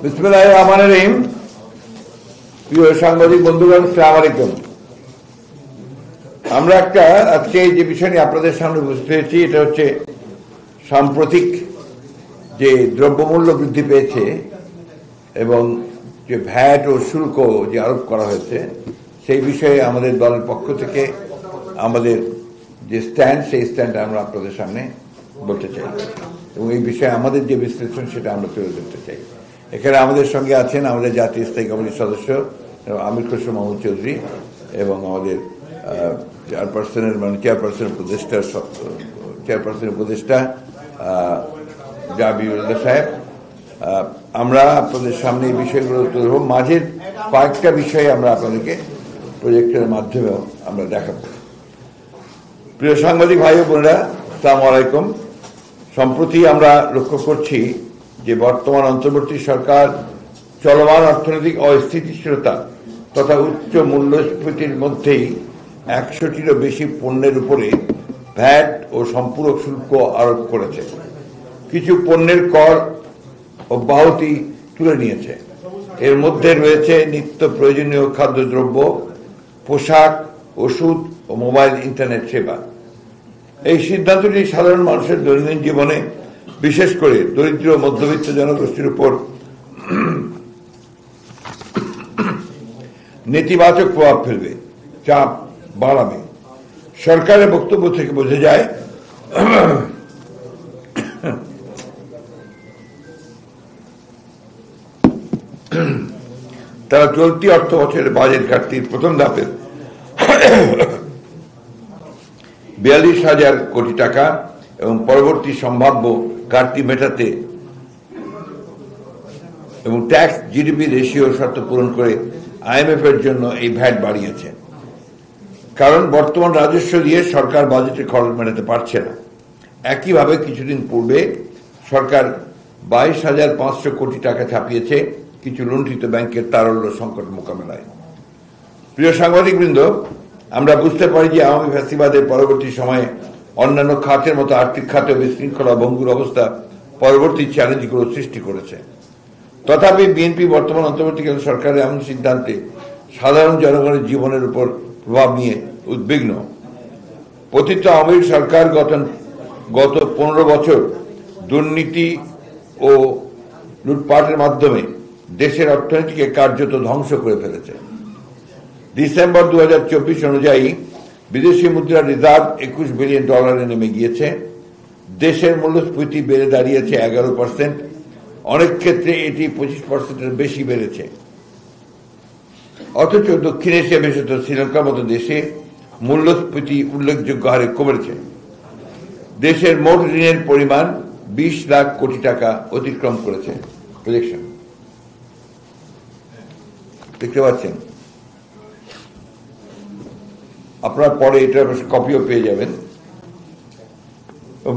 বিসমিল্লাহির রহমানির রহিম। প্রিয় সাংবাদিক বন্ধুগণ, আসসালামু আলাইকুম। আমরা আজকে যে বিষয় নিয়ে আপনাদের সামনে উপস্থিত হয়েছি, এটা হচ্ছে সাম্প্রতিক যে দ্রব্যমূল্য বৃদ্ধি পেয়েছে এবং যে ভ্যাট ও শুল্ক যে আরোপ করা হয়েছে, সেই বিষয়ে আমাদের দলের পক্ষ থেকে আমাদের যে স্ট্যান্ড, সেই স্ট্যান্ড আমরা আপনাদের সামনে বলতে চাই এবং এই বিষয়ে আমাদের যে বিশ্লেষণ সেটা আমরা তুলে ধরতে চাই। এখানে আমাদের সঙ্গে আছেন আমাদের জাতীয় স্থায়ী কমিটির সদস্য আমির খসরু মাহমুদ চৌধুরী এবং আমাদের চেয়ারপারসনের উপদেষ্টা জাবিউল্লাহ সাহেব। আমরা আপনাদের সামনে এই বিষয়গুলো তুলে ধরব। মাঝের কয়েকটা বিষয়ে আমরা আপনাদেরকে প্রজেক্টের মাধ্যমেও আমরা দেখাবো। প্রিয় সাংবাদিক ভাই ও বোনেরা, আসসালামু আলাইকুম। সম্প্রতি আমরা লক্ষ্য করছি যে বর্তমান অন্তর্বর্তী সরকার চলমান অর্থনৈতিক অস্থিতিশীলতা তথা উচ্চ মূল্যস্ফীতির মধ্যেই 100টিরও বেশি পণ্যের উপরে ভ্যাট ও সম্পূরক শুল্ক আরোপ করেছে। কিছু পণ্যের কর অব্যাহতি তুলে নিয়েছে। এর মধ্যে রয়েছে নিত্য প্রয়োজনীয় খাদ্যদ্রব্য, পোশাক, ওষুধ ও মোবাইল ইন্টারনেট সেবা। এই সিদ্ধান্তটি সাধারণ মানুষের দৈনন্দিন জীবনে, বিশেষ করে দরিদ্র মধ্যবিত্ত জনগোষ্ঠীর উপর নেতিবাচক প্রভাব ফেলবে, চাপ বাড়াবে। সরকারের বক্তব্য থেকে বোঝা যায় তারা চলতি অর্থ বছরের বাজেট ঘাটতির প্রথম ধাপের 42,000 কোটি টাকা এবং পরবর্তী সম্ভাব্য ঘাটতি মেটাতে এবং ট্যাক্স জিডিপি রেশিও শর্ত পূরণ করে IMF এর জন্য এই ভ্যাট বাড়িয়েছে। কারণ বর্তমান রাজস্ব দিয়ে সরকার বাজেটের খরচ মেটাতে পারছে না। একইভাবে কিছুদিন পূর্বে সরকার 22,500 কোটি টাকা ছাপিয়েছে কিছু লুণ্ঠিত ব্যাংকের তারল্য সংকট মোকাবেলায়। প্রিয় সাংবাদিকবৃন্দ, আমরা বুঝতে পারি যে আওয়ামী ফ্যাসিবাদের পরবর্তী সময়ে অন্যান্য খাতের মতো আর্থিক খাতে বিশৃঙ্খলা ভঙ্গুর অবস্থা পরবর্তী চ্যালেঞ্জগুলো সৃষ্টি করেছে। তথাপি বিএনপি বর্তমান অন্তর্বর্তীকালীন সরকারের এমন সিদ্ধান্তে সাধারণ জনগণের জীবনের উপর প্রভাব নিয়ে উদ্বিগ্ন। পতিত আওয়ামী লীগ সরকার গত 15 বছর দুর্নীতি ও লুটপাটের মাধ্যমে দেশের অর্থনীতিকে কার্যত ধ্বংস করে ফেলেছে। ডিসেম্বর 2024 অনুযায়ী বিদেশি মুদ্রার রিজার্ভ $21 বিলিয়ন নেমে গিয়েছে। দেশের মূল্যস্ফীতি বেড়ে দাঁড়িয়েছে 11%। অনেক ক্ষেত্রে এটি 25%-এর বেশি বেড়েছে। অথচ দক্ষিণ এশিয়া বিশেষত শ্রীলঙ্কার মতো দেশে মূল্যস্ফীতি উল্লেখযোগ্য হারে কমেছে। দেশের মোট ঋণের পরিমাণ 20 লাখ কোটি টাকা অতিক্রম করেছে। প্রজেকশন দেখতে পাচ্ছেন আপনারা, পরে এটার কপিও পেয়ে যাবেন।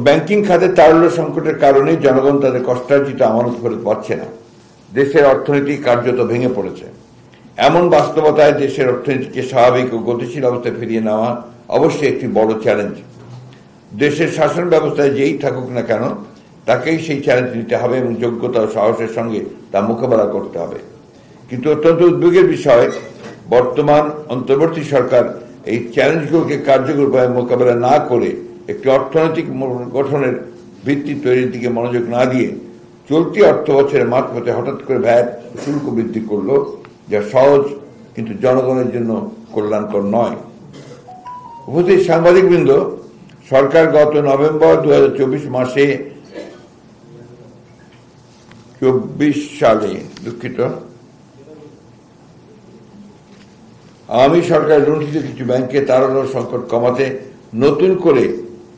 ব্যাংকিং খাতে তারল্য সংকটের কারণে জনগণ তাদের কষ্টার্জিত আমানত ফেরত পাচ্ছে না। দেশের অর্থনীতি কার্যত ভেঙে পড়েছে। এমন বাস্তবতায় দেশের অর্থনীতিকে স্বাভাবিক ও গতিশীল অবস্থায় ফিরিয়ে নেওয়া অবশ্যই একটি বড় চ্যালেঞ্জ। দেশের শাসন ব্যবস্থায় যেই থাকুক না কেন, তাকেই সেই চ্যালেঞ্জ নিতে হবে এবং যোগ্যতা ও সাহসের সঙ্গে তা মোকাবেলা করতে হবে। কিন্তু অত্যন্ত উদ্বেগের বিষয়, বর্তমান অন্তর্বর্তী সরকার এই চ্যালেঞ্জগুলোকে কার্যকরভাবে মোকাবেলা না করে একটি অর্থনৈতিক গঠনের ভিত্তি তৈরির দিকে মনোযোগ না দিয়ে চলতি অর্থ বছরের মাঝপথে হঠাৎ করে ভ্যাট শুল্ক বৃদ্ধি করল, যা সহজ কিন্তু জনগণের জন্য কল্যাণকর নয়। উপস্থিত সাংবাদিকবৃন্দ, সরকার গত নভেম্বর 2024 মাসে 24 সালে আওয়ামী সরকার লুণ্ঠিত কিছু ব্যাংকে তারল্য সংকট কমাতে নতুন করে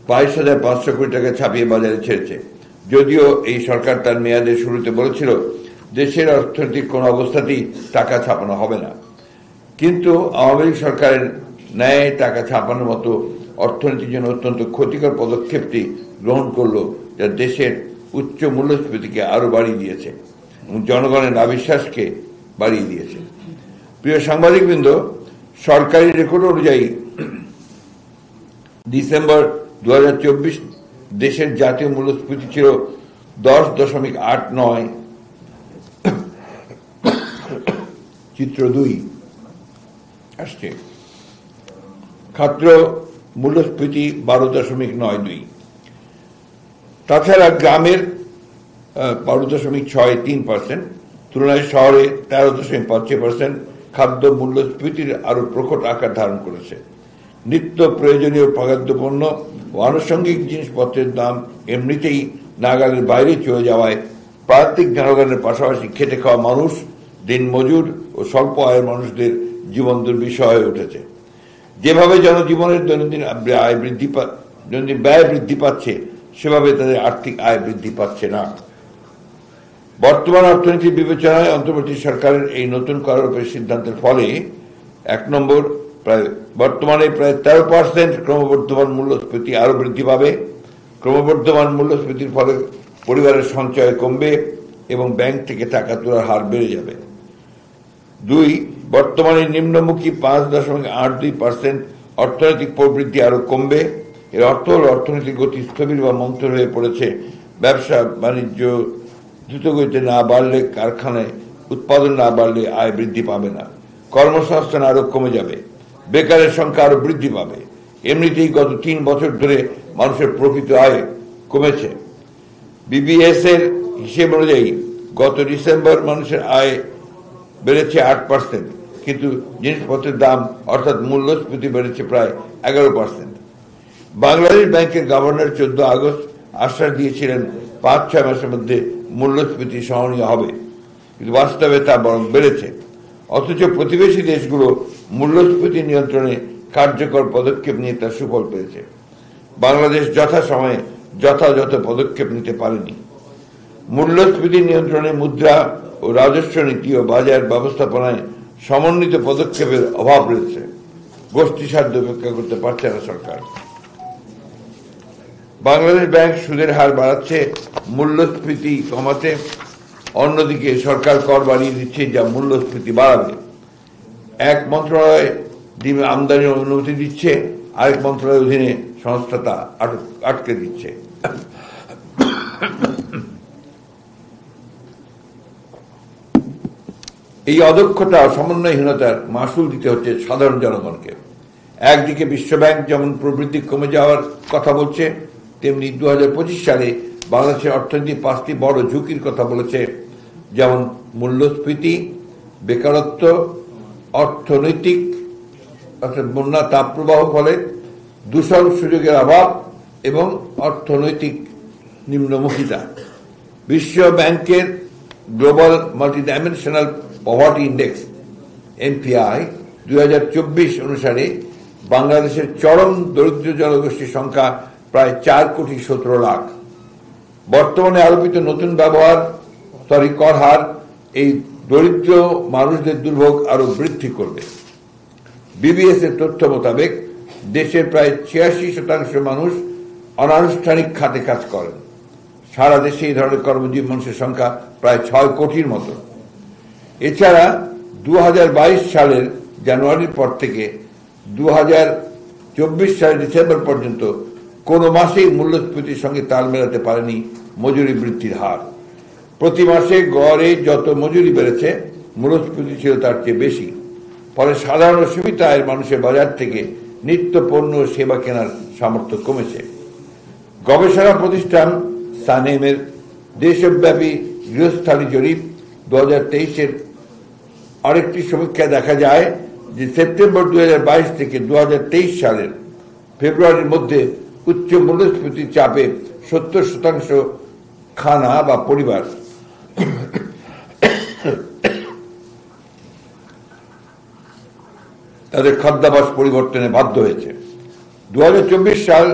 22,500 কোটি টাকা ছাপিয়ে বাজারে ছেড়েছে। যদিও এই সরকার তার মেয়াদের শুরুতে বলেছিল দেশের অর্থনৈতিক কোন অবস্থাতেই টাকা ছাপানো হবে না, কিন্তু আওয়ামী লীগ সরকারের ন্যায় টাকা ছাপানোর মতো অর্থনীতির জন্য অত্যন্ত ক্ষতিকর পদক্ষেপটি গ্রহণ করল, যা দেশের উচ্চ মূল্যস্ফীতিকে আরো বাড়িয়ে দিয়েছে এবং জনগণের অবিশ্বাসকে বাড়িয়ে দিয়েছে। প্রিয় সাংবাদিকবৃন্দ, সরকারি রেকর্ড অনুযায়ী ডিসেম্বর 2024 দেশের জাতীয় মূল্যস্ফীতি ছিল 10.89 চিত্র 2 আসছে। খাদ্য মূল্যস্ফীতি 12.92। তাছাড়া গ্রামের 12.63%, তুলনায় শহরে 13.5% খাদ্য মূল্যস্ফীতির আরো প্রকট আকার ধারণ করেছে। নিত্য প্রয়োজনীয় খাদ্যপণ্য ও আনুষঙ্গিক জিনিসপত্রের দাম এমনিতেই নাগালের বাইরে চলে যাওয়ায় প্রান্তিক জনগণের পাশাপাশি খেটে খাওয়া মানুষ, দিনমজুর ও স্বল্প আয়ের মানুষদের জীবন দুর্বিষহ হয়ে উঠেছে। যেভাবে জনজীবনের দৈনন্দিন ব্যয় বৃদ্ধি পাচ্ছে, সেভাবে তাদের আর্থিক আয় বৃদ্ধি পাচ্ছে না। বর্তমান অর্থনীতির বিবেচনায় অন্তর্বর্তী সরকারের এই নতুন করের উপর সিদ্ধান্তের ফলে 1 নম্বর, বর্তমানে প্রায় 13% ক্রমবর্ধমান মূল্যস্ফীতি আরো বৃদ্ধি পাবে। ক্রমবর্ধমান মূল্যস্ফীতির ফলে পরিবারের সঞ্চয় কমবে এবং ব্যাংক থেকে টাকা তোলার হার বেড়ে যাবে। 2, বর্তমানে নিম্নমুখী 5.82% অর্থনৈতিক প্রবৃদ্ধি আরো কমবে। এর অর্থ হল অর্থনৈতিক গতি স্থবির বা মন্থর হয়ে পড়েছে। ব্যবসা বাণিজ্য দ্রুতগতিতে না বাড়লে, কারখানায় উৎপাদন না বাড়লে আয় বৃদ্ধি পাবে না। কর্মসংস্থান আরো কমে যাবে, বেকারের সংখ্যা আরো বৃদ্ধি পাবে। এমনিতেই গত 3 বছর ধরে মানুষের প্রকৃত আয় কমেছে। বিবিএস এর হিসেব অনুযায়ী গত ডিসেম্বর মানুষের আয় বেড়েছে 8%, কিন্তু জিনিসপত্রের দাম অর্থাৎ মূল্যস্ফীতি বেড়েছে প্রায় 11%। বাংলাদেশ ব্যাংকের গভর্নর 14 আগস্ট আশ্বাস দিয়েছিলেন 5-6 মাসের মধ্যে মূল্যস্ফীতি সহনীয় হবে, কিন্তু বাস্তবে তা বরং বেড়েছে। অথচ প্রতিবেশী দেশগুলো মূল্যস্ফীতি নিয়ন্ত্রণে কার্যকর পদক্ষেপ নিয়ে তার সুফল পেয়েছে। বাংলাদেশ যথাসময়ে যথাযথ পদক্ষেপ নিতে পারেনি। মূল্যস্ফীতি নিয়ন্ত্রণে মুদ্রা ও রাজস্ব নীতি ও বাজার ব্যবস্থাপনায় সমন্বিত পদক্ষেপের অভাব রয়েছে। গোষ্ঠী সাধ্য উপেক্ষা করতে পারছে না সরকার। বাংলাদেশ ব্যাংক সুদের হার বাড়াচ্ছে মূল্যস্ফীতি কমাতে, অন্যদিকে সরকার কর বাড়িয়ে দিচ্ছে যা মূল্যস্ফীতি বাড়াবে। এক মন্ত্রণালয় আমদানির অনুমতি দিচ্ছে, আরেক মন্ত্রণালয়ের অধীনে সংস্থা তা আটকে দিচ্ছে। এই অদক্ষতা ও সমন্বয়হীনতার মাসুল দিতে হচ্ছে সাধারণ জনগণকে। একদিকে বিশ্বব্যাংক যেমন প্রবৃদ্ধি কমে যাওয়ার কথা বলছে, তেমনি 2025 সালে বাংলাদেশের অর্থনীতি 5টি বড় ঝুঁকির কথা বলেছে, যেমন মূল্যস্ফীতি, বেকারত্ব, অর্থনৈতিক অর্থাৎ বন্যা তাপপ্রবাহ ফলে দূষণ সুযোগের অভাব এবং অর্থনৈতিক নিম্নমুখিতা। বিশ্ব ব্যাংকের global multidimensional poverty index MPI 2024 অনুসারে বাংলাদেশের চরম দরিদ্র জনগোষ্ঠীর সংখ্যা প্রায় 4,17 লাখ। বর্তমানে আরোপিত নতুন কর হার এই দরিদ্র মানুষদের দুর্ভোগ আরো বৃদ্ধি করবে। বিবিএস এর তথ্য মোতাবেক দেশের প্রায় 86% মানুষ অনানুষ্ঠানিক খাতে কাজ করেন। সারা দেশে এই ধরনের কর্মজীবী মানুষের সংখ্যা প্রায় 6 কোটির মতো। এছাড়া 2022 সালের জানুয়ারির পর থেকে 2024 সালের ডিসেম্বর পর্যন্ত কোনো মাসেই মূল্যস্ফীতির সঙ্গে তাল মেলাতে পারেনি মজুরি বৃদ্ধির হার। প্রতি মাসে গড়ে যত মজুরি বেড়েছে, মূল্যস্ফীতি ছিল তার চেয়ে বেশি। ফলে সাধারণ সীমিত আয়ের মানুষের বাজার থেকে নিত্য পণ্য ও সেবা কেনার সামর্থ্য কমেছে। গবেষণা প্রতিষ্ঠান সানেমের দেশব্যাপী গৃহস্থালী জরিপ 2023-এর আরেকটি সমীক্ষায় দেখা যায় যে সেপ্টেম্বর 2022 থেকে 2023 সালের ফেব্রুয়ারির মধ্যে উচ্চ মূল্যস্ফীতির চাপে 70% খানা বা পরিবার তাদের খাদ্যাভ্যাস পরিবর্তনে বাধ্য হয়েছে। 2024 সাল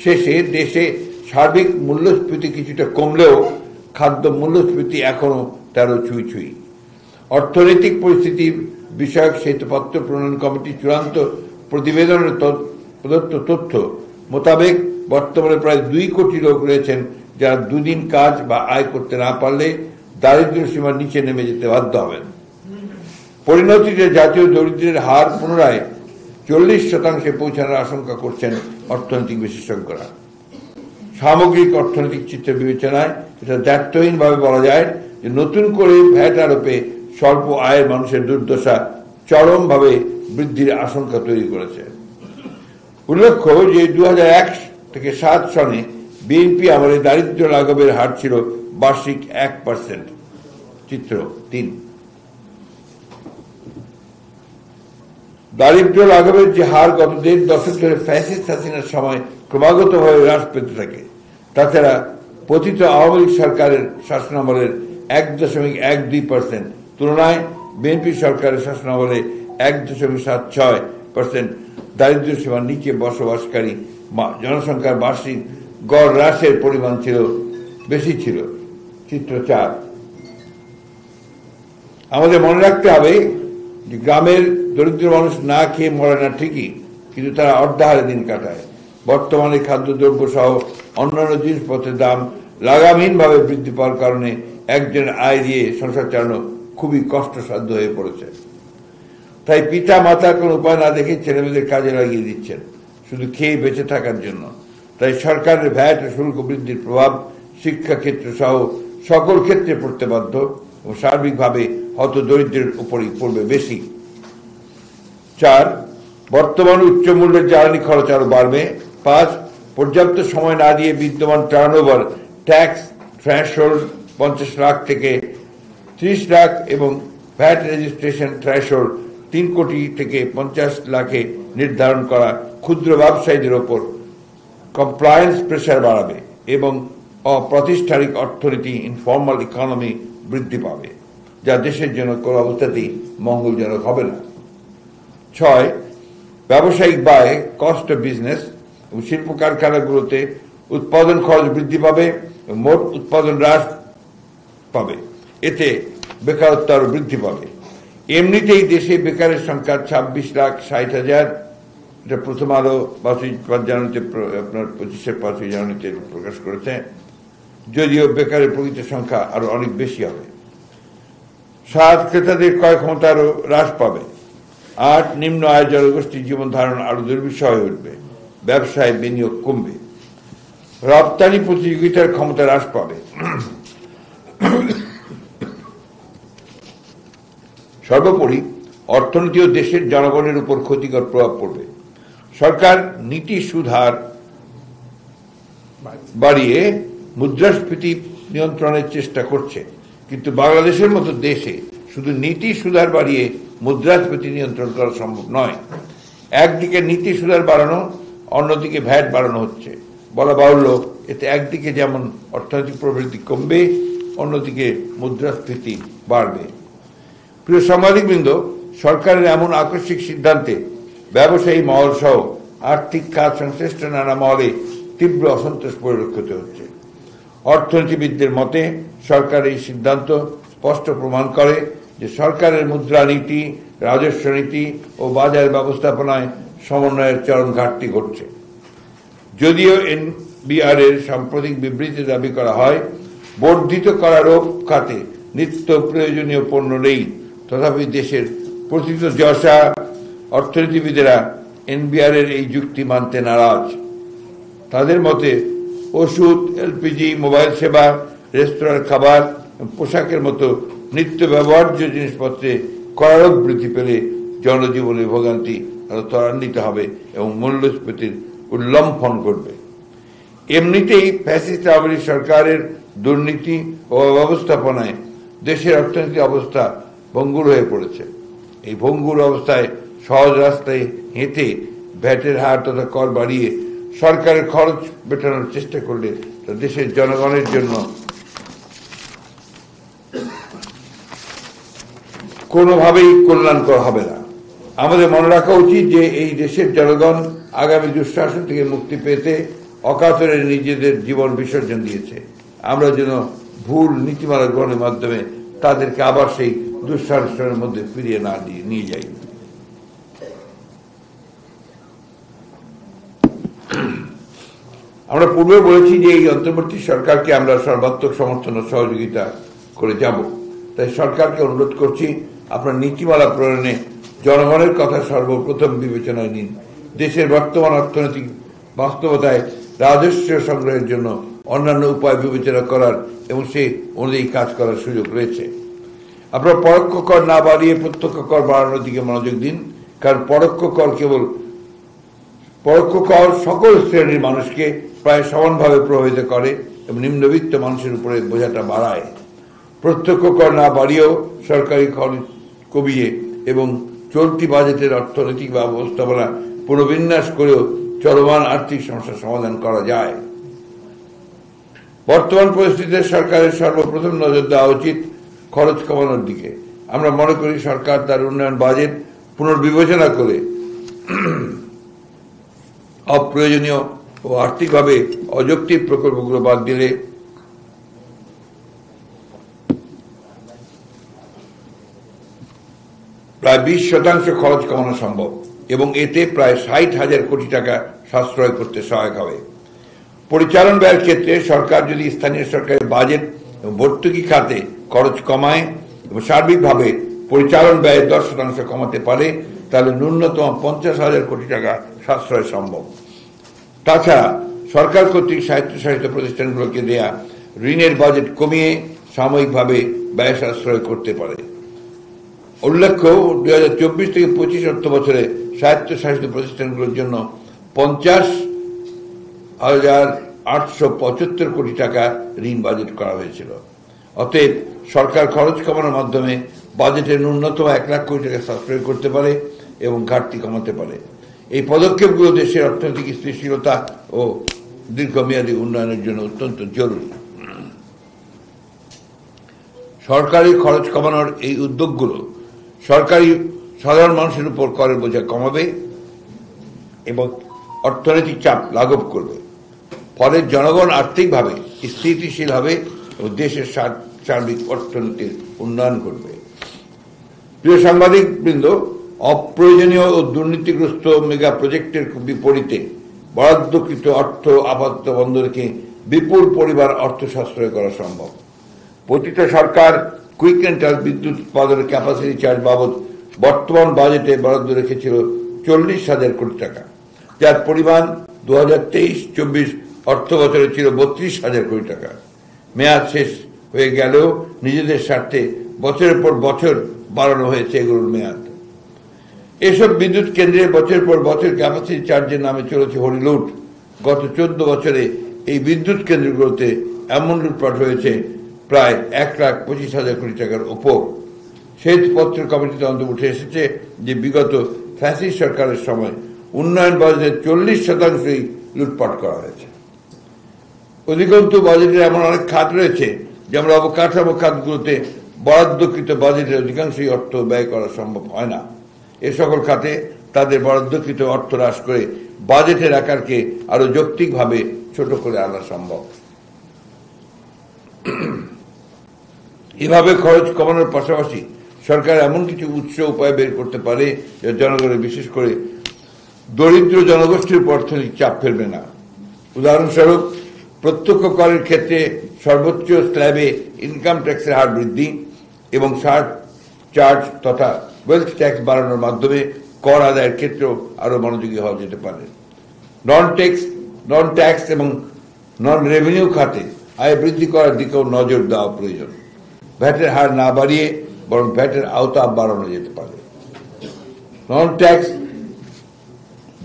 শেষে দেশে সার্বিক মূল্যস্ফীতি কিছুটা কমলেও খাদ্য মূল্যস্ফীতি এখনো 13 ছুঁই। অর্থনৈতিক পরিস্থিতি বিষয়ক শ্বেতপত্র প্রণয়ন কমিটি চূড়ান্ত প্রতিবেদনের প্রদত্ত তথ্য মোতাবেক বর্তমানে প্রায় 2 কোটি লোক রয়েছেন যারা দুদিন কাজ বা আয় করতে না পারলে দারিদ্র্য সীমার নিচে নেমে যেতে বাধ্য হবেন। পরিণতিতে জাতীয় দরিদ্রের হার পুনরায় 40% পৌঁছানোর আশঙ্কা করছেন অর্থনৈতিক বিশেষজ্ঞরা। সামগ্রিক অর্থনৈতিক চিত্র বিবেচনায় এটা দায়িত্বহীনভাবে বলা যায় যে নতুন করে ভ্যাট আরোপে স্বল্প আয়ের মানুষের দুর্দশা চরমভাবে বৃদ্ধির আশঙ্কা তৈরি করেছে। উল্লেখ্য যে 2001 থেকে 7 সনে বিএনপি আমলে দারিদ্র্য লাঘবের হার ছিল বার্ষিক 1%। চিত্র 3। দারিদ্র্য লাঘবের যে হার গত 1.5 দশক ধরে ফ্যাসিস্ট হাসিনার সময় ক্রমাগতভাবে হ্রাস পেতে থাকে, তাছাড়া পতিত আওয়ামী লীগ সরকারের শাসনামলের 1.12% তুলনায় বিএনপি সরকারের শাসনামলে 1.76% দারিদ্র্য সীমার নিচে বসবাসকারী জনসংখ্যার বার্ষিক গড় হ্রাসের পরিমাণ বেশি ছিল। চিত্র 4। আমাদের মনে রাখতে হবে যে গ্রামের দরিদ্র মানুষ না খেয়ে মরে না ঠিকই, কিন্তু তারা অর্ধাহারে দিন কাটায়। বর্তমানে খাদ্যদ্রব্য সহ অন্যান্য জিনিসপত্রের দাম লাগামহীনভাবে বৃদ্ধি পাওয়ার কারণে একজনের আয় দিয়ে সংসার চালানো খুবই কষ্টসাধ্য হয়ে পড়েছে। তাই পিতা মাতা কোনো উপায় না দেখে ছেলেমেয়েদের কাজে লাগিয়ে দিচ্ছেন শুধু খেয়ে বেঁচে থাকার জন্য। তাই সরকারের ভ্যাট ও শুল্ক বৃদ্ধির প্রভাব শিক্ষাক্ষেত্র সহ সকল ক্ষেত্রে পড়তে বাধ্য এবং সার্বিকভাবে হত দরিদ্রের উপরই পড়বে বেশি। 4. বর্তমান উচ্চ মূল্যের জ্বালানি খরচ আরো বাড়বে। 5. পর্যাপ্ত সময় না দিয়ে বিদ্যমান টার্নওভার ট্যাক্স থ্রেশহোল্ড 50 লাখ থেকে 30 লাখ এবং ভ্যাট রেজিস্ট্রেশন থ্রেশহোল্ড 3 কোটি থেকে 50 লাখে নির্ধারণ করা ক্ষুদ্র ব্যবসায়ীদের ওপর কমপ্লায়েন্স প্রেসার বাড়াবে এবং অপ্রাতিষ্ঠানিক অর্থনীতি ইনফর্মাল ইকোনমি বৃদ্ধি পাবে, যা দেশের জন্য কোনো অবস্থাতেই মঙ্গলজনক হবে না। 6. ব্যবসায়িক ব্যয় কস্ট অফ বিজনেস এবং শিল্প কারখানাগুলোতে উৎপাদন খরচ বৃদ্ধি পাবে এবং মোট উৎপাদন হ্রাস পাবে। এতে বেকারত্ব আরো বৃদ্ধি পাবে। এমনিতেই দেশে বেকারের সংখ্যা 26,60,000। এটা প্রথম আলো 5 জানুয়ারিতে আপনার 25 জানুয়ারিতে প্রকাশ করেছে, যদিও বেকারের প্রকৃত সংখ্যা আরো অনেক বেশি হবে। 7. ক্রেতাদের ক্রয় ক্ষমতা আরো হ্রাস পাবে। 8. নিম্ন আয় জনগোষ্ঠীর জীবন ধারণ আরো দুর্বিষহ হয়ে উঠবে। ব্যবসায় বিনিয়োগ কমবে। রপ্তানি প্রতিযোগিতার ক্ষমতা হ্রাস পাবে। সর্বোপরি অর্থনীতি ও দেশের জনগণের উপর ক্ষতিকর প্রভাব পড়বে। সরকার নীতি সুদহার বাড়িয়ে মুদ্রাস্ফীতি নিয়ন্ত্রণের চেষ্টা করছে, কিন্তু বাংলাদেশের মতো দেশে শুধু নীতি সুদহার বাড়িয়ে মুদ্রাস্ফীতি নিয়ন্ত্রণ করা সম্ভব নয়। একদিকে নীতি সুদহার বাড়ানো, অন্যদিকে ভ্যাট বাড়ানো হচ্ছে। বলা বাহুল্য, এতে একদিকে যেমন অর্থনৈতিক প্রবৃদ্ধি কমবে, অন্যদিকে মুদ্রাস্ফীতি বাড়বে। প্রিয় সাংবাদিকবৃন্দ, সরকারের এমন আকস্মিক সিদ্ধান্তে ব্যবসায়ী মহল সহ আর্থিক খাত সংশ্লিষ্ট নানা মহলে তীব্র অসন্তোষ পরিলক্ষিত হচ্ছে। অর্থনীতিবিদদের মতে সরকার এই সিদ্ধান্ত স্পষ্ট প্রমাণ করে যে সরকারের মুদ্রানীতি, রাজস্ব নীতি ও বাজার ব্যবস্থাপনায় সমন্বয়ের চরম ঘাটতি ঘটছে। যদিও এনবিআর এর সাম্প্রতিক বিবৃতি দাবি করা হয় বর্ধিত করারোপ খাতে নিত্য প্রয়োজনীয় পণ্য নেই, তথাপি দেশের প্রথিত যশা অর্থনীতিবিদেরা এনবিআর এর এই যুক্তি মানতে নারাজ। তাদের মতে ওষুধ, এলপিজি, মোবাইল সেবা, রেস্তোরাঁর খাবার, পোশাকের মতো নিত্য ব্যবহার্য জিনিসপত্রে করারোপ বৃদ্ধি পেলে জনজীবনের ভোগান্তি আরো ত্বরান্বিত হবে এবং মূল্যস্ফীতির উল্লম্ফন ঘটবে। এমনিতেই ফ্যাসিস্ট আওয়ামী লীগ সরকারের দুর্নীতি ও ব্যবস্থাপনায় দেশের অর্থনৈতিক অবস্থা ভঙ্গুর হয়ে পড়েছে। এই ভঙ্গুর অবস্থায় সহজ রাস্তায় হেঁটে ভ্যাটের হার তথা কর বাড়িয়ে সরকারের খরচ মেটানোর চেষ্টা করলে তা দেশের জনগণের জন্য কোনোভাবেই কল্যাণকর হবে না। আমাদের মনে রাখা উচিত যে এই দেশের জনগণ আগামী দুঃশাসন থেকে মুক্তি পেতে অকাতরে নিজেদের জীবন বিসর্জন দিয়েছে। আমরা যেন ভুল নীতিমালা গ্রহণের মাধ্যমে তাদেরকে আবার সেই দুঃশাসনের মধ্যে ফিরিয়ে না দিয়ে নিয়ে যাই। আমরা পূর্বে বলেছি যে এই অন্তর্বর্তী সরকারকে আমরা সর্বাত্মক সমর্থন ও সহযোগিতা করে যাব। তাই সরকারকে অনুরোধ করছি, আপনার নীতিমালা প্রণয়নে জনগণের কথা সর্বপ্রথম বিবেচনায় নিন। দেশের বর্তমান অর্থনৈতিক বাস্তবতায় রাজস্ব সংগ্রহের জন্য অন্যান্য উপায় বিবেচনা করার এবং সেই অনুযায়ী কাজ করার সুযোগ রয়েছে। আপনারা পরোক্ষ কর না বাড়িয়ে প্রত্যক্ষ কর বাড়ানোর দিকে মনোযোগ দিন, কারণ পরোক্ষ কর সকল শ্রেণীর মানুষকে প্রায় সমানভাবে প্রভাবিত করে এবং নিম্নবিত্ত মানুষের উপরে বোঝাটা বাড়ায়। প্রত্যক্ষ কর না বাড়িয়েও সরকারি খরচ কমিয়ে এবং চলতি বাজেটের অর্থনৈতিক ব্যবস্থাপনা পুনর্বিন্যাস করেও চলমান আর্থিক সমস্যার সমাধান করা যায়। বর্তমান পরিস্থিতিতে সরকারের সর্বপ্রথম নজর দেওয়া উচিত খরচ কমানোর দিকে। আমরা মনে করি সরকার তার উন্নয়ন বাজেট পুনর্বিবেচনা করে অপ্রয়োজনীয় ও আর্থিকভাবে অযৌক্তিক প্রকল্পগুলো বাদ দিলে প্রায় 20% খরচ কমানো সম্ভব এবং এতে প্রায় 60,000 কোটি টাকা সাশ্রয় করতে সহায়ক হবে। পরিচালন ব্যয়ের ক্ষেত্রে সরকার যদি স্থানীয় সরকারের বাজেট এবং ভর্তুকি খাতে খরচ কমায় এবং সার্বিকভাবে পরিচালন ব্যয়ের 10% কমাতে পারে, তাহলে ন্যূনতম 50,000 কোটি টাকা সাশ্রয় সম্ভব। তাছাড়া সরকার কর্তৃক স্বায়ত্তশাসিত প্রতিষ্ঠানগুলোকে দেয়া ঋণের বাজেট কমিয়ে সাময়িকভাবে ব্যয় সাশ্রয় করতে পারে। উল্লেখ্য, 2024 থেকে 25 অর্থ বছরে স্বায়ত্তশাসিত প্রতিষ্ঠানগুলোর জন্য 50,875 কোটি টাকা ঋণ বাজেট করা হয়েছিল। অতএব সরকার খরচ কমানোর মাধ্যমে বাজেটের ন্যূনতম 1 লাখ কোটি টাকা সাশ্রয় করতে পারে এবং ঘাটতি কমাতে পারে। এই পদক্ষেপগুলো দেশের অর্থনৈতিক স্থিতিশীলতা ও দীর্ঘমেয়াদী উন্নয়নের জন্য অত্যন্ত জরুরি। সরকারি খরচ কমানোর এই উদ্যোগগুলো সাধারণ মানুষের উপর করের বোঝা কমাবে এবং অর্থনৈতিক চাপ লাঘব করবে। ফলে জনগণ আর্থিকভাবে স্থিতিশীল হবে ও দেশের সার্বিক অর্থনীতির উন্নয়ন করবে। প্রিয় সাংবাদিকবৃন্দ, অপ্রয়োজনীয় ও দুর্নীতিগ্রস্ত মেগা প্রজেক্টের বিপরীতে বরাদ্দকৃত অর্থ আপাতত বন্ধ রেখে বিপুল পরিমাণ অর্থ সাশ্রয় করা সম্ভব। পতিত সরকার কুইক রেন্টাল বিদ্যুৎ উৎপাদনের ক্যাপাসিটি চার্জ বাবদ বর্তমান বাজেটে বরাদ্দ রেখেছিল 40,000 কোটি টাকা, যার পরিমাণ 2023-24 অর্থ বছরে ছিল 32,000 কোটি টাকা। মেয়াদ শেষ হয়ে গেলেও নিজেদের স্বার্থে বছরের পর বছর বাড়ানো হয়েছে এগুলোর মেয়াদ। এসব বিদ্যুৎ কেন্দ্রে বছরের পর বছর ক্যাপাসিটি চার্জের নামে চলেছে হরিলুট। গত 14 বছরে এই বিদ্যুৎ কেন্দ্রগুলোতে এমন লুটপাট হয়েছে প্রায় 1,25,000 কোটি টাকার উপর। শ্বেতপত্র কমিটিতে অন্ত উঠে এসেছে যে বিগত ফ্যাসিস্ট সরকারের সময় উন্নয়ন বাজেটের 40% লুটপাট করা হয়েছে। অধিকন্তু বাজেটের এমন অনেক খাত রয়েছে, যেমন অবকাঠামো খাতগুলোতে বরাদ্দকৃত বাজেটের অধিকাংশই অর্থ ব্যয় করা সম্ভব হয় না। এ সকল খাতে তাদের বরাদ্দকৃত অর্থ হ্রাস করে বাজেটের আকারকে আরো যৌক্তিকভাবে ছোট করে আনা সম্ভব। এভাবে খরচ কমানোর পাশাপাশি সরকার এমন কিছু উপায় বের করতে পারে যা জনগণের, বিশেষ করে দরিদ্র জনগোষ্ঠীর উপর অর্থনৈতিক চাপ ফেলবে না। উদাহরণস্বরূপ, প্রত্যক্ষ করের ক্ষেত্রে সর্বোচ্চ স্ল্যাবে ইনকাম ট্যাক্সের হার বৃদ্ধি এবং চার্জ তথা ওয়েলথ ট্যাক্স বাড়ানোর মাধ্যমে কর আদায়ের ক্ষেত্রেও আরো মনোযোগী হওয়া যেতে পারে। নন ট্যাক্স এবং নন রেভিনিউ খাতে আয় বৃদ্ধি করার দিকেও নজর দেওয়া প্রয়োজন। ভ্যাটের হার না বাড়িয়ে বরং ভ্যাটের আওতা বাড়ানো যেতে পারে। নন ট্যাক্স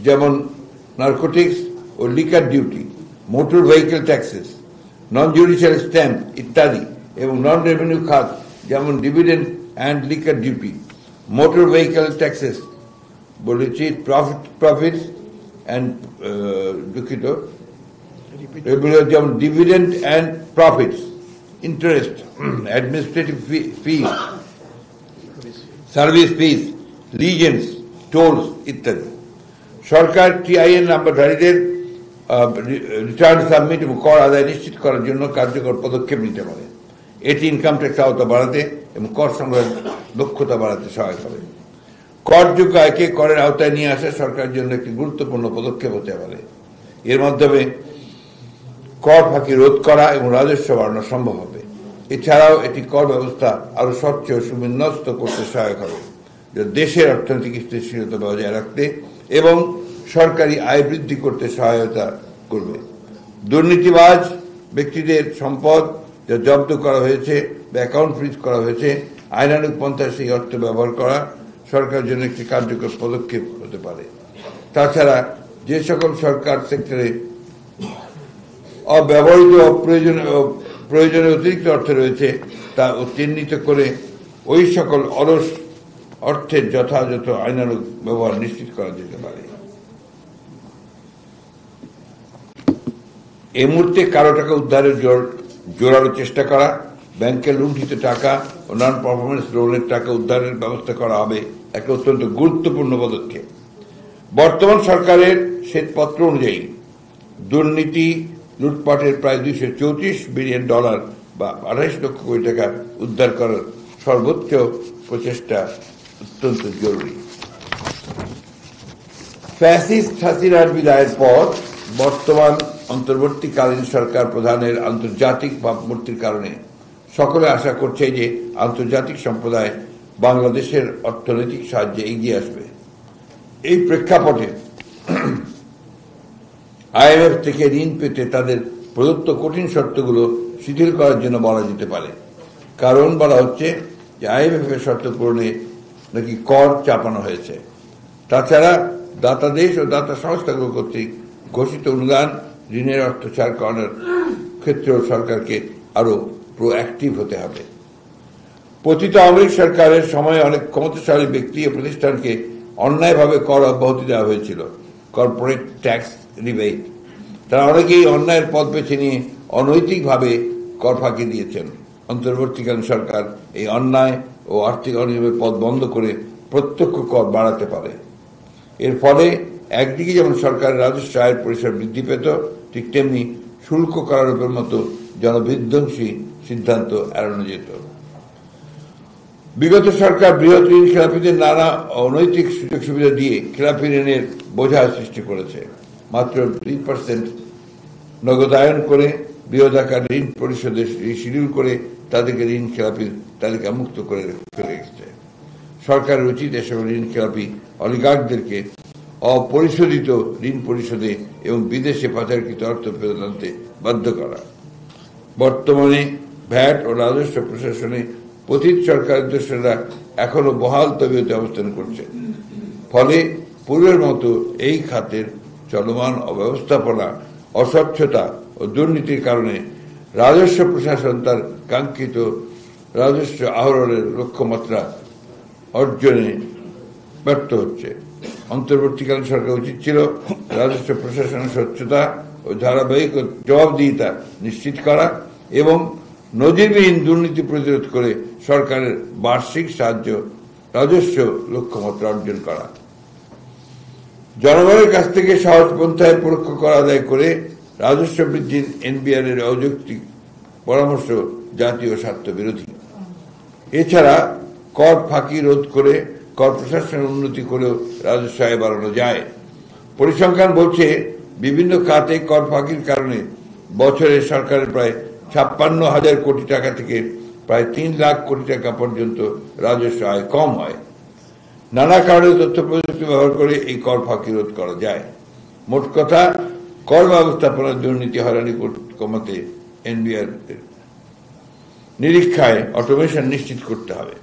যেমন নার্কোটিক্স ও liquor duty, motor vehicle taxes, নন জুডিশিয়াল স্ট্যাম্প ইত্যাদি এবং নন রেভিনিউ খাত যেমন dividend and liquor duty, motor vehicle taxes বলেছি, প্রফিটস অ্যান্ড দুঃখিত এগুলো যেমন dividend and profits, interest, administrative fees, service fees, legends, tours ইত্যাদি। সরকার টিআইএন নাম্বারধারীদের রিটার্ন সাবমিট এবং কর আদায় নিশ্চিত করার জন্য কার্যকর পদক্ষেপ নিতে পারে। এটি ইনকাম ট্যাক্স আওতা বাড়াতে এবং কর সংগ্রহের দক্ষতা বাড়াতে সহায়ক হবে। করযোগ্য আয়কে করের আওতায় নিয়ে আসা সরকারের জন্য একটি গুরুত্বপূর্ণ পদক্ষেপ হতে পারে। এর মাধ্যমে কর ফাঁকি রোধ করা এবং রাজস্ব বাড়ানো সম্ভব হবে। এছাড়াও এটি কর ব্যবস্থা আরো স্বচ্ছ ও সুবিন্যস্ত করতে সহায়ক হবে, যা দেশের অর্থনৈতিক স্থিতিশীলতা বজায় রাখতে এবং সরকারি আয় বৃদ্ধি করতে সহায়তা করবে। দুর্নীতিবাজ ব্যক্তিদের সম্পদ যা জব্দ করা হয়েছে বা অ্যাকাউন্ট ফ্রিজ করা হয়েছে আইনানুগ পন্থায় সেই অর্থ ব্যবহার করা সরকারের জন্য একটি কার্যকর পদক্ষেপ হতে পারে। তাছাড়া যে সকল সরকার সেক্টরে অব্যবহৃত প্রয়োজনীয় অতিরিক্ত অর্থ রয়েছে তা চিহ্নিত করে ওই সকল অলস অর্থের যথাযথ আইনানুগ ব্যবহার নিশ্চিত করা যেতে পারে। এই মুহূর্তে কারো টাকা উদ্ধারের জোরালো চেষ্টা করা, ব্যাংকের লুণ্ঠিত টাকা ও নন পারফরমেন্স লোনের টাকা উদ্ধারের ব্যবস্থা করা হবে একটা অত্যন্ত গুরুত্বপূর্ণ পদক্ষেপ। বর্তমান সরকারের শ্বেতপত্র অনুযায়ী দুর্নীতি লুটপাটের প্রায় $234 বিলিয়ন বা 28 লক্ষ কোটি টাকা উদ্ধার করার সর্বোচ্চ প্রচেষ্টা অত্যন্ত জরুরি। ফ্যাসিস্ট হাসিনার বিদায়ের পর বর্তমান অন্তর্বর্তীকালীন সরকার প্রধানের আন্তর্জাতিক ভাবমূর্তির কারণে সকলে আশা করছে যে আন্তর্জাতিক সম্প্রদায় বাংলাদেশের অর্থনৈতিক সাহায্যে এগিয়ে আসবে। এই প্রেক্ষাপটে আইএমএফ থেকে ঋণ পেতে তাদের প্রদত্ত কঠিন শর্তগুলো শিথিল করার জন্য বলা যেতে পারে। কারণ বলা হচ্ছে যে আইএমএফ এর শর্ত পূরণে নাকি কর চাপানো হয়েছে। তাছাড়া দাতা দেশ ও দাতা সংস্থাগুলো কর্তৃক ঘোষিত অনুদান ঋণের অর্থ ছাড় করানোর ক্ষেত্রেও সরকারকে আরো প্রোঅ্যাক্টিভ হতে হবে। পতিত আওয়ামী লীগ সরকারের সময় অনেক ক্ষমতাশালী ব্যক্তি ও প্রতিষ্ঠানকে অন্যায়ভাবে কর অব্যাহতি দেওয়া হয়েছিল, কর্পোরেট ট্যাক্স রিবেট। তারা অনেকেই অন্যায়ের পথ বেছে নিয়ে অনৈতিকভাবে কর ফাঁকি দিয়েছেন। অন্তর্বর্তীকালীন সরকার এই অন্যায় ও আর্থিক অনিয়মের পথ বন্ধ করে প্রত্যক্ষ কর বাড়াতে পারে। এর ফলে একদিকে যেমন সরকারের রাজস্ব আয়ের পরিসর বৃদ্ধি পেত, ঠিক তেমনি শুল্ক কারারোপের মতো জনবিধ্বংসী সিদ্ধান্ত এড়ানো যেত। বিগত সরকার বৃহৎ ঋণ খেলাপিদের নানা অনৈতিক সুযোগ সুবিধা দিয়ে খেলাপি ঋণের বোঝা সৃষ্টি করেছে। মাত্র 3% নগদায়ন করে বৃহৎ আকার ঋণ পরিশোধের শিডিউল করে তাদেরকে ঋণ খেলাপির তালিকা মুক্ত করে রেখেছে। সরকারের উচিত এসব ঋণ খেলাপি অলিগার্কদেরকে অপরিশোধিত ঋণ পরিশোধে এবং বিদেশে পাচারকৃত অর্থ ফেরত আনতে বাধ্য করা। বর্তমানে ভ্যাট ও রাজস্ব প্রশাসনে পতিত সরকারের দোষরা এখনো বহাল তবিয়তে অবস্থান করছে। ফলে পূর্বের মতো এই খাতের চলমান অব্যবস্থাপনা, অস্বচ্ছতা ও দুর্নীতির কারণে রাজস্ব প্রশাসন তার কাঙ্ক্ষিত রাজস্ব আহরণের লক্ষ্যমাত্রা অর্জনে ব্যর্থ হচ্ছে। অন্তর্বর্তীকালীন সরকার উচিত ছিল রাজস্ব প্রশাসনের স্বচ্ছতা ও ধারাবাহিক জবাবদিহিতা নিশ্চিত করা এবং নজিরবিহীন দুর্নীতি প্রতিরোধ করে সরকারের বার্ষিক রাজস্ব লক্ষ্যমাত্রা অর্জন করা। জনগণের কাছ থেকে সহজ পন্থায় পরোক্ষ কর আদায় করে রাজস্ব বৃদ্ধির এনবিআর এর অযৌক্তিক পরামর্শ জাতীয় স্বার্থ বিরোধী। এছাড়া কর ফাঁকি রোধ করে কর প্রশাসনের উন্নতি করেও রাজস্ব আয় বাড়ানো যায়। পরিসংখ্যান বলছে বিভিন্ন খাতে কর ফাঁকির কারণে বছরে সরকারের প্রায় 56,000 কোটি টাকা থেকে প্রায় 3 লাখ কোটি টাকা পর্যন্ত রাজস্ব আয় কম হয়। নানা কারণে তথ্য প্রযুক্তি ব্যবহার করে এই কর ফাঁকি রোধ করা যায়। মোট কথা, কর ব্যবস্থাপনার দুর্নীতি হয়রানি কমাতে এনবিআর নিরীক্ষায় অটোমেশন নিশ্চিত করতে হবে।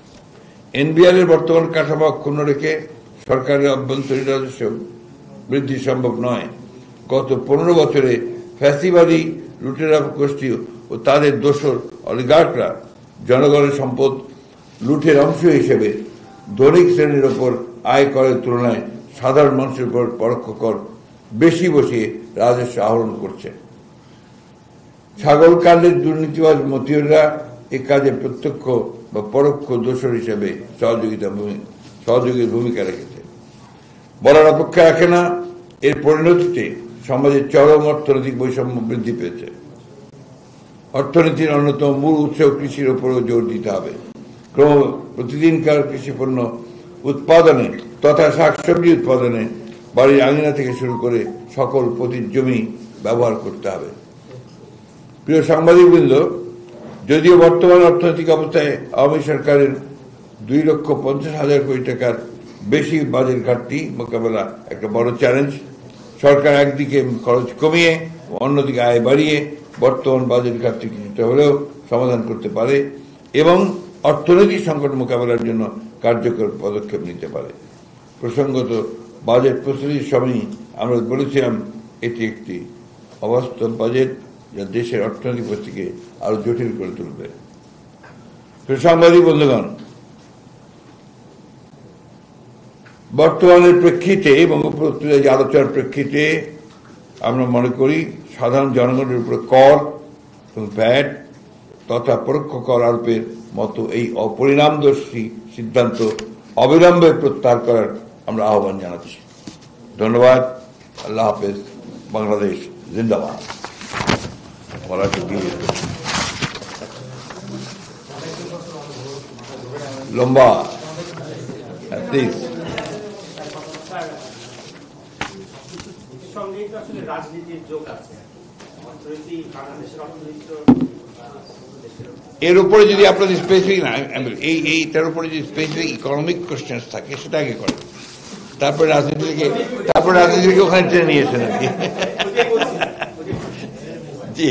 এনবিআর এর বর্তমান কাঠামো অক্ষুণ্ণ রেখে সরকারের অভ্যন্তরীণ রাজস্ব বৃদ্ধি সম্ভব নয়। গত 15 বছরে ফ্যাসিবাদী লুটেরা গোষ্ঠী ও তাদের দোসর অলিগার্করা জনগণের সম্পদ লুটের অংশ হিসেবে ধনিক শ্রেণীর ওপর আয় করের তুলনায় সাধারণ মানুষের উপর পরোক্ষ কর বেশি বসিয়ে রাজস্ব আহরণ করছে। ছাগল কাণ্ডের দুর্নীতিবাজ মতিউররা এ কাজে প্রত্যক্ষ বা পরোক্ষ দোসর হিসেবে সহযোগীর ভূমিকা রেখেছে। বলার অপেক্ষা রাখে না, এর পরিণতিতে সমাজের চরম অর্থনৈতিক বৈষম্য বৃদ্ধি পেয়েছে। অর্থনীতির অন্যতম মূল উৎস কৃষির উপরও জোর দিতে হবে। প্রতিদিনকার কৃষিপণ্য উৎপাদনে তথা শাকসবজি উৎপাদনে বাড়ির আঙিনা থেকে শুরু করে সকল পতিত জমি ব্যবহার করতে হবে। প্রিয় সাংবাদিকবৃন্দ, যদিও বর্তমান অর্থনৈতিক অবস্থায় আওয়ামী সরকারের 2,50,000 কোটি টাকার বেশি বাজেট ঘাটতি মোকাবেলা একটা বড় চ্যালেঞ্জ, সরকার একদিকে খরচ কমিয়ে অন্যদিকে আয় বাড়িয়ে বর্তমান বাজেট ঘাটতি কিছুটা হলেও সমাধান করতে পারে এবং অর্থনৈতিক সংকট মোকাবেলার জন্য কার্যকর পদক্ষেপ নিতে পারে। প্রসঙ্গত বাজেট প্রস্তুতির সময় আমরা বলেছিলাম এটি একটি অবাস্তব বাজেট যা দেশের অর্থনৈতিক পরিস্থিতিকে আরো জটিল করে তুলবে। সাংবাদিক বন্ধুগণ, বর্তমানের প্রেক্ষিতে বঙ্গোপসাগরে যে আলোচনার প্রেক্ষিতে আমরা মনে করি সাধারণ জনগণের উপরে কর এবং ভ্যাট তথা পরোক্ষ কর আরোপের মতো এই অপরিণামদর্শী সিদ্ধান্ত অবিলম্বে প্রত্যাহার করার আমরা আহ্বান জানাচ্ছি। ধন্যবাদ। আল্লাহ হাফেজ। বাংলাদেশ জিন্দাবাদ। লম্বা প্লিজ। এর উপরে যদি আপনাদের স্পেসিফিক না এইটার উপরে যদি স্পেসিফিক ইকোনমিক কোশ্চেন থাকে সেটা আগে করেন, তারপরে রাজনীতিকে ওখানে টেনে নিয়েছেন আর কি। জি।